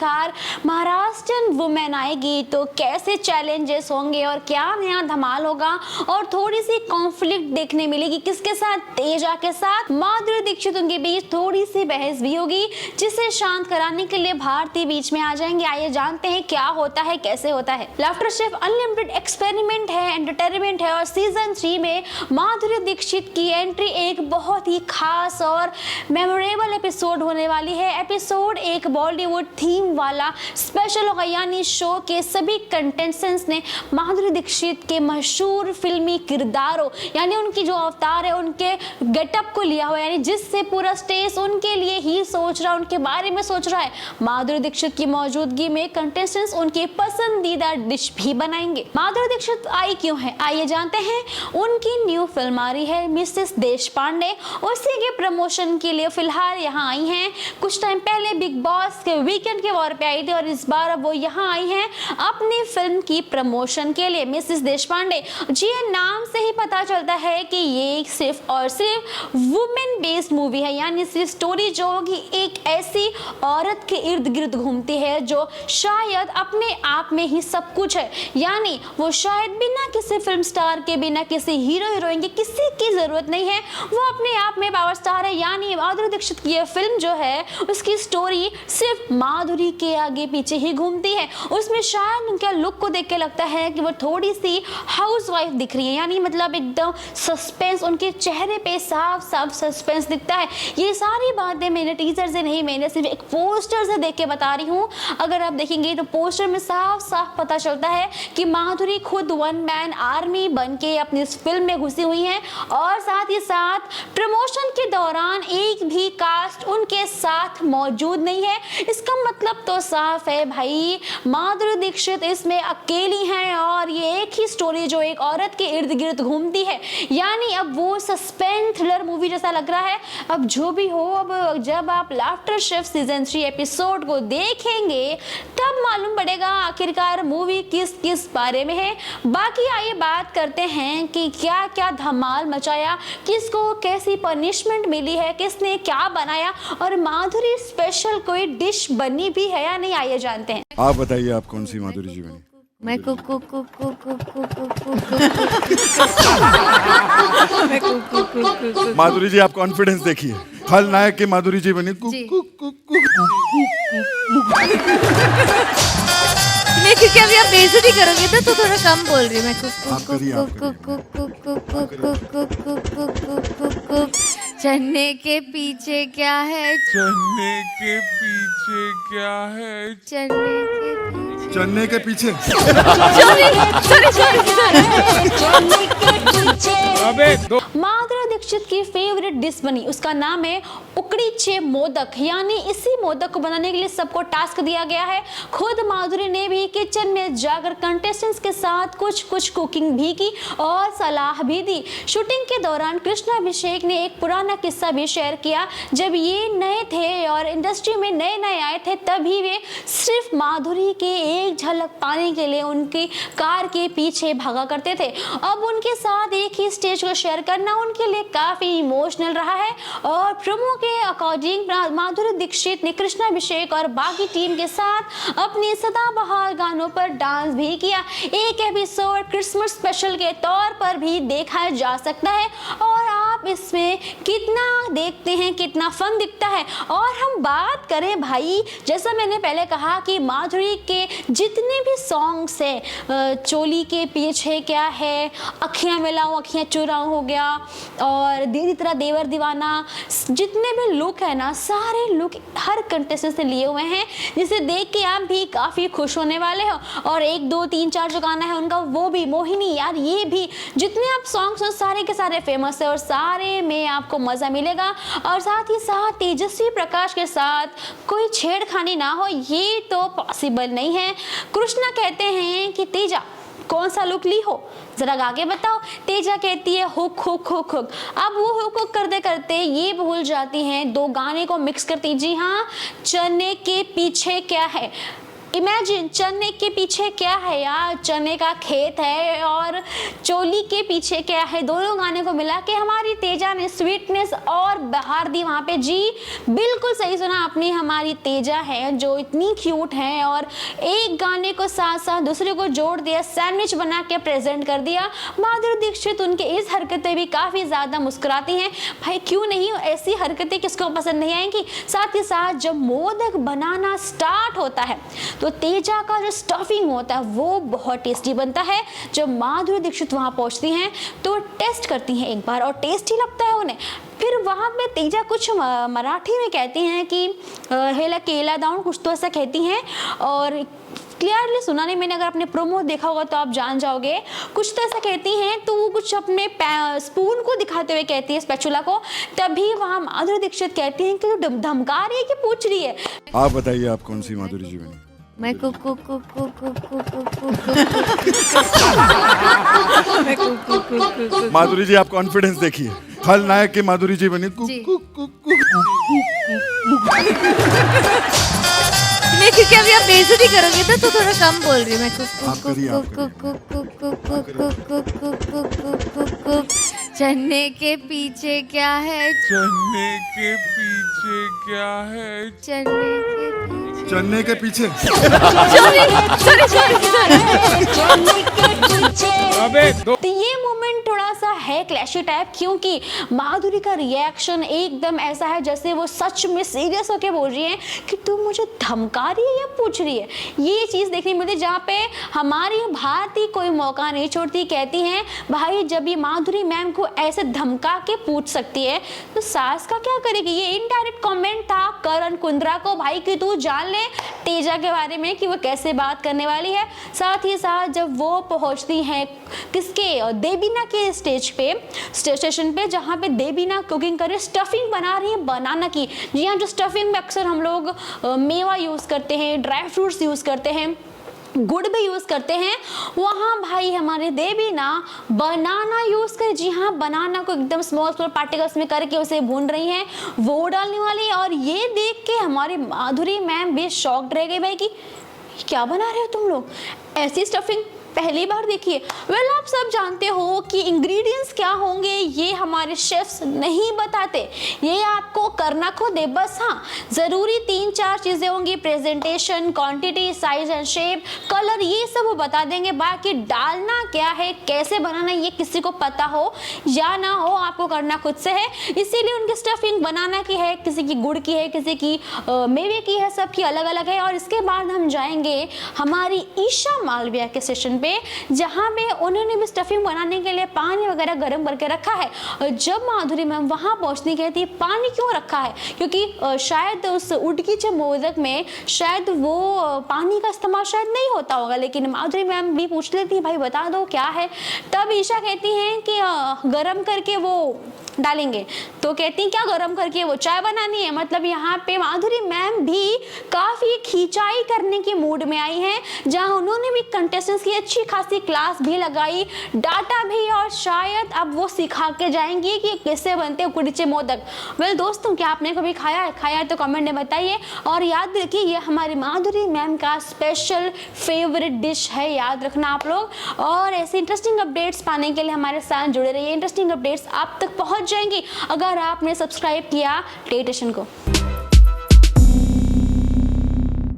Car Maharashtrian women आएगी तो कैसे चैलेंजेस होंगे और क्या नया धमाल होगा और थोड़ी सी कॉन्फ्लिक्ट देखने मिलेगी किसके साथ, तेजा के साथ। माधुरी दीक्षित उनके बीच थोड़ी सी बहस भी होगी जिसे शांत कराने के लिए भारती बीच में आ जाएंगे। आइए जानते हैं क्या होता है, कैसे होता है। लाफ्टर शेफ अनलिमिटेड एक्सपेरिमेंट है, एंटरटेनमेंट है और सीजन 3 में माधुरी दीक्षित की एंट्री एक बहुत ही खास और मेमोरेबल एपिसोड होने वाली है। एपिसोड एक बॉलीवुड थीम वाला स्पेशल होगा, यानी शो के सभी कंटेस्टेंट्स ने माधुरी दीक्षित के मशहूर फिल्मी किरदारों यानी उनकी जो अवतार है उनके गेटअप को लिया हुआ, यानी जिससे पूरा स्टेज उनके लिए ही सोच रहा है, उनके बारे में सोच रहा है। माधुरी दीक्षित की मौजूदगी में कंटेस्टेंट्स उनकी पसंदीदा डिश भी बनाएंगे। माधुरी दीक्षित आई क्यों है, आइए जानते हैं। उनकी न्यू फिल्म आ रही है मिसेस देशपांडे, उसी के प्रमोशन के लिए फिलहाल यहाँ आई हैं। कुछ टाइम पहले बिग बॉस के वीकेंड के वॉर पे आई थी और इस बार अब वो यहाँ आई हैं अपनी फिल्म की प्रमोशन के लिए। मिसेस देशपांडे जी, नाम से ही पता चलता है कि ये सिर्फ और सिर्फ वुमेन बेस्ड मूवी है, यानी सिर्फ स्टोरी जो होगी एक ऐसी औरत के इर्द गिर्द घूमती है जो शायद अपने आप में ही सब कुछ है, यानी वो शायद बिना किसी फिल्म स्टार के, बिना किसी हीरो हीरोइन के किसी की जरूरत नहीं है, वो अपने आप में पावर स्टार है। यानी माधुरी दीक्षित की ये फिल्म जो है उसकी स्टोरी सिर्फ माधुरी के आगे पीछे ही घूमती है। उसमें शायद उनके लुक को देख के लगता है कि वो थोड़ी सी हाउसवाइफ दिख रही है, यानी मतलब एकदम सस्पेंस उनके चेहरे पे साफ साफ सस्पेंस दिखता है। ये सारी बातें मैंने टीजर से नहीं, मैंने सिर्फ एक पोस्टर से देख के बता रही हूँ। अगर आप देखेंगे तो पोस्टर में साफ साफ पता चलता है कि माधुरी खुद वन मैन आर्मी बन के अपनी इस फिल्म में घुसी हुई हैं और साथ ही साथ प्रमोशन के दौरान एक भी कास्ट उनके साथ मौजूद नहीं है। इसका मतलब तो साफ है भाई, माधुरी दीक्षित इसमें अकेली हैं और ये एक ही स्टोरी जो एक औरत के इर्द गिर्द घूमती है, यानी अब वो सस्पेंस थ्रिलर मूवी जैसा लग रहा है। अब जो भी हो, अब जब आप लाफ्टर शेफ सीजन 3 एपिसोड को देखेंगे तब मालूम पड़ेगा आखिरकार मूवी किस किस बारे में है। बाकी आइए बात करते हैं कि क्या क्या धमाल मचाया, किसको कैसी पनिशमेंट मिली है, किसने क्या बनाया और माधुरी स्पेशल कोई डिश बनी भी है या नहीं, आइए जानते हैं। आप बताइए, आप कौन सी माधुरी जी बनी? मैं माधुरी जी, आप कॉन्फिडेंस देखिए, खलनायक की माधुरी जी बनी। नहीं, क्योंकि अभी आप बेइज्जती करोगे तो थोड़ा कम बोल रही हूँ मैं। चन्ने के पीछे क्या है, चन्ने के पीछे क्या है, चन्ने के पीछे अबे दो। माधुरी दीक्षित की फेवरेट डिश बनी, उसका नाम है उकड़ीचे मोदक, यानी इसी मोदक को बनाने के लिए सबको टास्क दिया गया है। खुद माधुरी ने भी किचन में जाकर कंटेस्टेंट्स के साथ कुछ कुकिंग भी की और सलाह भी दी। शूटिंग के दौरान कृष्णा अभिषेक ने एक पुराना किस्सा भी शेयर किया। जब ये नए थे और इंडस्ट्री में नए नए आए थे तभी वे सिर्फ माधुरी के एक झलक पाने के लिए उनकी कार के पीछे भागा करते थे। अब उनके साथ एक ही स्टेज को शेयर करना उनके लिए काफी इमोशनल रहा है और प्रोमो के अकॉर्डिंग माधुरी दीक्षित ने कृष्णा अभिषेक और बाकी टीम के साथ अपने सदाबहार गानों पर डांस भी किया। एक एपिसोड क्रिसमस स्पेशल के तौर पर भी देखा जा सकता है और आप इसमें कितना देखते हैं, कितना फन दिखता है। और हम बात करें भाई, जैसा मैंने पहले कहा कि माधुरी के जितने भी सॉन्ग्स हैं, चोली के पीछे क्या है, अखियां मिलाऊं अखियां चुराऊं हो गया और दीदी तेरा देवर दीवाना, जितने भी लुक है ना, सारे लुक हर कंटेस्टेंट से लिए हुए हैं जिसे देख के आप भी काफ़ी खुश होने वाले हो। और 1 2 3 4 जो गाना है उनका वो भी, मोहिनी यार, ये भी जितने आप सॉन्ग्स हैं सारे के सारे फेमस है और सारे में आपको मज़ा मिलेगा। और साथ ही साथ तेजस्वी प्रकाश के साथ कोई छेड़खानी ना हो ये तो पॉसिबल नहीं है। कृष्णा कहते हैं कि तेजा कौन सा लुक ली हो, जरा आगे बताओ। तेजा कहती है हुक हुक हुक हुक। अब वो हुक हुक करते करते ये भूल जाती हैं, 2 गाने को मिक्स करती। जी हाँ, चने के पीछे क्या है, इमेजिन चने के पीछे क्या है यार, चने का खेत है और चोली के पीछे क्या है। दोनों गाने को मिला के हमारी तेजा ने स्वीटनेस और बहार दी वहाँ पे। जी बिल्कुल सही सुना आपने, हमारी तेजा है जो इतनी क्यूट है और एक गाने को साथ साथ दूसरे को जोड़ दिया, सैंडविच बना के प्रेजेंट कर दिया। माधुरी दीक्षित उनके इस हरकतें भी काफ़ी ज़्यादा मुस्कुराती हैं। भाई क्यों नहीं, ऐसी हरकतें किसको पसंद नहीं आएंगी। साथ ही साथ जब मोदक बनाना स्टार्ट होता है तो तेजा का जो स्टफिंग होता है वो बहुत टेस्टी बनता है। जब माधुरी दीक्षित वहाँ पहुँचती हैं तो टेस्ट करती हैं एक बार और टेस्टी लगता है उन्हें। फिर वहाँ पे तेजा कुछ मराठी में कहती हैं कि हेला केला दाउन, कुछ तो ऐसा कहती हैं और क्लियरली सुना नहीं मैंने, अगर आपने प्रोमो देखा होगा तो आप जान जाओगे। कुछ तो ऐसा कहती हैं तो वो कुछ अपने स्पून को दिखाते हुए कहती है, स्पैचुला को। तभी वहाँ माधुरी दीक्षित कहती हैं कि तो धमका रही है कि पूछ रही है। आप बताइए आप कौन सी माधुरी जी बनी? मैं माधुरी जी आप कॉन्फिडेंस देखिए, खलनायक की माधुरी जी बनी। नहीं, क्योंकि अभी आप बेइज्जती करोगे तो थोड़ा कम बोल रही हूँ मैं। चन्ने के पीछे क्या है, चने के पीछे क्या है? चन्ने के पीछे अबे दो तो ये मोमेंट थोड़ा सा है क्लैशी टाइप, क्योंकि माधुरी का रिएक्शन एकदम ऐसा है जैसे वो सच में सीरियस होके बोल रही है कि तू मुझे धमका रही है या पूछ रही है। ये चीज़ देखने मिलती है जहाँ पे हमारी भारती कोई मौका नहीं छोड़ती, कहती हैं भाई जब ये माधुरी मैम को ऐसे धमका के पूछ सकती है तो सास का क्या करेगी। ये इनडायरेक्ट कमेंट था करण कुंद्रा को, भाई कि तू जान ले तेजा के बारे में कि वो कैसे बात करने वाली है। साथ ही साथ जब वो पहुंचती हैं किसके, देबीना के स्टेशन पे जहाँ पे देबीना कुकिंग कर रही है, स्टफिंग बना रही है बनाना की। जी हाँ, जो स्टफिंग में अक्सर हम लोग मेवा यूज़ करते हैं, ड्राई फ्रूट्स यूज़ करते हैं, गुड़ भी यूज़ करते हैं, वहाँ भाई हमारे देबीना बनाना यूज़ कर। जी हाँ, बनाना को एकदम स्मॉल पार्टिकल्स में करके उसे भून रही हैं, वो डालने वाली है। और ये देख के हमारी माधुरी मैम भी शॉक्ड रह गई भाई कि क्या बना रहे हो तुम लोग, ऐसी स्टफिंग पहली बार देखिए। वेल आप सब जानते हो कि इंग्रेडिएंट्स क्या होंगे ये हमारे शेफ्स नहीं बताते, ये आपको करना खुद है। बस हाँ, ज़रूरी 3-4 चीज़ें होंगी, presentation, quantity, size and shape, colour, ये सब वो बता देंगे। बाकी डालना क्या है, कैसे बनाना, ये किसी को पता हो या ना हो, आपको करना खुद से है। इसीलिए उनकी स्टफिंग बनाना की है, किसी की गुड़ की है, किसी की मेवे की है, सबकी अलग अलग है। और इसके बाद हम जाएंगे हमारी ईशा मालविया के सेशन पे, जहाँ पे उन्होंने भी स्टफिंग बनाने के लिए पानी वगैरह गर्म करके रखा है। और जब माधुरी मैम वहाँ पहुँचने कहती है पानी क्यों रखा है, क्योंकि शायद उस उडकी चे मोदक में शायद वो पानी का इस्तेमाल शायद नहीं होता होगा, लेकिन माधुरी मैम भी पूछ लेती है भाई बता दो क्या है। तब ईशा कहती हैं कि गर्म करके वो डालेंगे। तो कहती हैं क्या गरम करके, वो चाय बनानी है। मतलब यहाँ पे माधुरी मैम भी काफ़ी खिंचाई करने की मूड में आई हैं, जहाँ उन्होंने भी कंटेस्टेंट्स की अच्छी खासी क्लास भी लगाई, डाटा भी, और शायद अब वो सिखा के जाएंगी कि कैसे बनते हैं कुड़ीचे मोदक। वेल दोस्तों, क्या आपने कभी खाया है? खाया है तो कमेंट में बताइए। और याद रखिए ये हमारी माधुरी मैम का स्पेशल फेवरेट डिश है, याद रखना आप लोग। और ऐसे इंटरेस्टिंग अपडेट्स पाने के लिए हमारे साथ जुड़े रहिए। इंटरेस्टिंग अपडेट्स आप तक पहुँच जाएंगी अगर आपने सब्सक्राइब किया टेटेशन को।